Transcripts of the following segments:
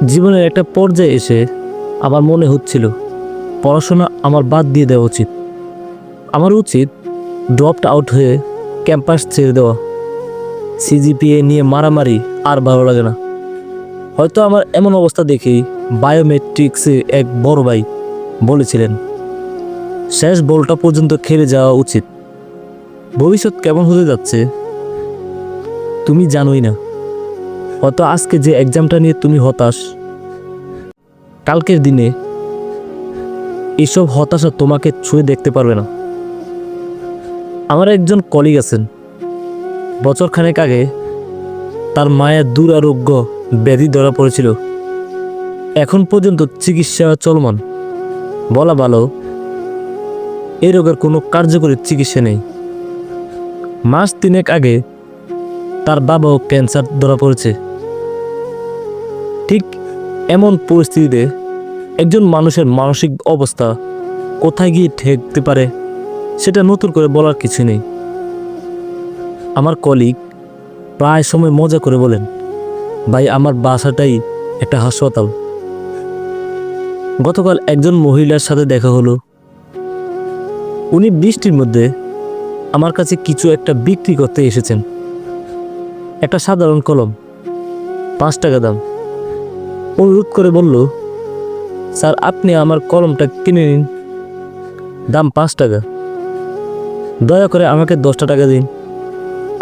জীবনের একটা পর্যায়ে এসে আমার মনে হচ্ছিল পড়াশোনা আমার বাদ দিয়ে দেওয়া উচিত। আমার উচিত ড্রপড আউট হয়ে ক্যাম্পাস ছেড়ে দেওয়া। সিজিপিএ নিয়ে মারামারি আর ভালো লাগে না। হয়তো আমার এমন অবস্থা দেখেই বায়োমেট্রিক্সে এক বড় ভাই বলেছিলেন, শেষ বলটা পর্যন্ত খেলে যাওয়া উচিত। ভবিষ্যৎ কেমন হতে যাচ্ছে তুমি জানোই না। হয়তো আজকে যে এক্সামটা নিয়ে তুমি হতাশ, কালকের দিনে এসব হতাশা তোমাকে ছুঁয়ে দেখতে পারবে না। আমার একজন কলিগ আছেন, বছরখানেক আগে তার মায়ের দুরারোগ্য ব্যাধি ধরা পড়েছিল। এখন পর্যন্ত চিকিৎসা চলমান। বলা ভালো, এই রোগের কোনো কার্যকরী চিকিৎসা নেই। মাস 3 আগে তার বাবাও ক্যান্সার ধরা পড়েছে। ঠিক এমন পরিস্থিতিতে একজন মানুষের মানসিক অবস্থা কোথায় গিয়ে ঠেকতে পারে সেটা নতুন করে বলার কিছু নেই। আমার কলিগ প্রায় সময় মজা করে বলেন, ভাই আমার বাসাটাই একটা হাসপাতাল। গতকাল একজন মহিলার সাথে দেখা হলো। উনি বৃষ্টির মধ্যে আমার কাছে কিছু একটা বিক্রি করতে এসেছেন। একটা সাধারণ কলম, 5 টাকা দাম। অনুরোধ করে বলল, স্যার আপনি আমার কলমটা কিনে নিন, দাম 5 টাকা। দয়া করে আমাকে 10টা টাকা দিন।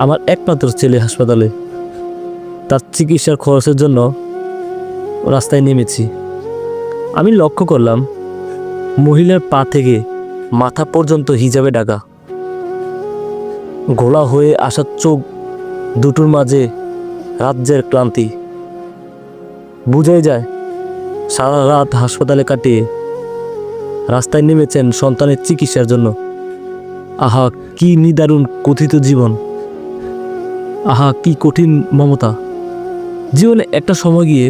আমার একমাত্র ছেলে হাসপাতালে, তার চিকিৎসার খরচের জন্য রাস্তায় নেমেছি। আমি লক্ষ্য করলাম মহিলার পা থেকে মাথা পর্যন্ত হিজাবে ঢাকা। ঘোলা হয়ে আসা চোখ দুটোর মাঝে রাজ্যের ক্লান্তি। বুঝাই যায় সারা রাত হাসপাতালে কাটিয়ে রাস্তায় নেমেছেন সন্তানের চিকিৎসার জন্য। আহা কি নিদারুণ কথিত জীবন, আহা কি কঠিন মমতা। জীবনে একটা সময় গিয়ে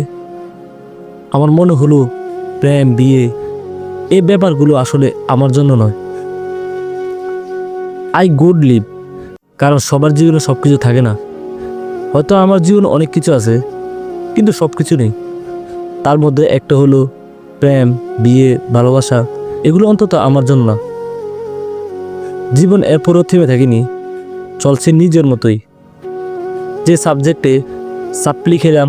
আমার মনে হলো প্রেম, বিয়ে এই ব্যাপারগুলো আসলে আমার জন্য নয়। আই গুড লিভ, কারণ সবার জীবনে সব কিছু থাকে না। হয়তো আমার জীবনে অনেক কিছু আছে কিন্তু সব কিছু নেই। তার মধ্যে একটা হলো প্রেম, বিয়ে, ভালোবাসা। এগুলো অন্তত আমার জন্য না। জীবন এরপরও থেমে থাকিনি, চলছে নিজের মতোই। যে সাবজেক্টে সাপ্লি খেলাম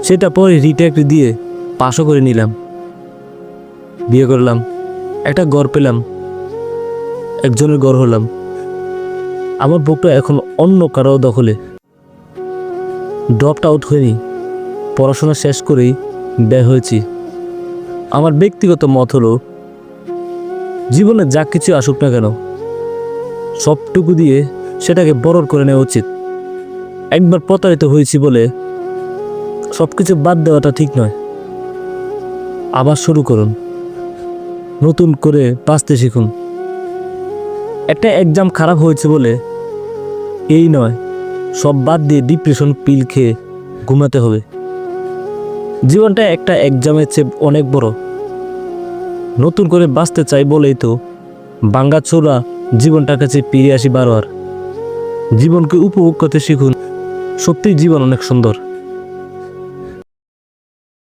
সেটা পরে রিটেক দিয়ে পাশও করে নিলাম। বিয়ে করলাম, একটা ঘর পেলাম, একজনের ঘর হলাম। আমার বুকটা এখন অন্য কারো দখলে। ড্রপড আউট হয়নি, পড়াশোনা শেষ করেই বের হয়েছি। আমার ব্যক্তিগত মত হলো, জীবনে যা কিছু আসুক না কেন সবটুকু দিয়ে সেটাকে বরর করে নেওয়া উচিত। একবার প্রতারিত হয়েছি বলে সব কিছু বাদ দেওয়াটা ঠিক নয়। আবার শুরু করুন, নতুন করে বাঁচতে শিখুন। একটা এক্সাম খারাপ হয়েছে বলে এই নয় সব বাদ দিয়ে ডিপ্রেশন পিল খেয়ে ঘুমাতে হবে। জীবনটা একটা এক্সামের চেয়ে অনেক বড়। নতুন করে বাঁচতে চাই বলেই তো ভাঙ্গাচোরা জীবনটার কাছে ফিরে আসি বারবার। জীবনকে উপভোগ করতে শিখুন। সত্যিই জীবন অনেক সুন্দর।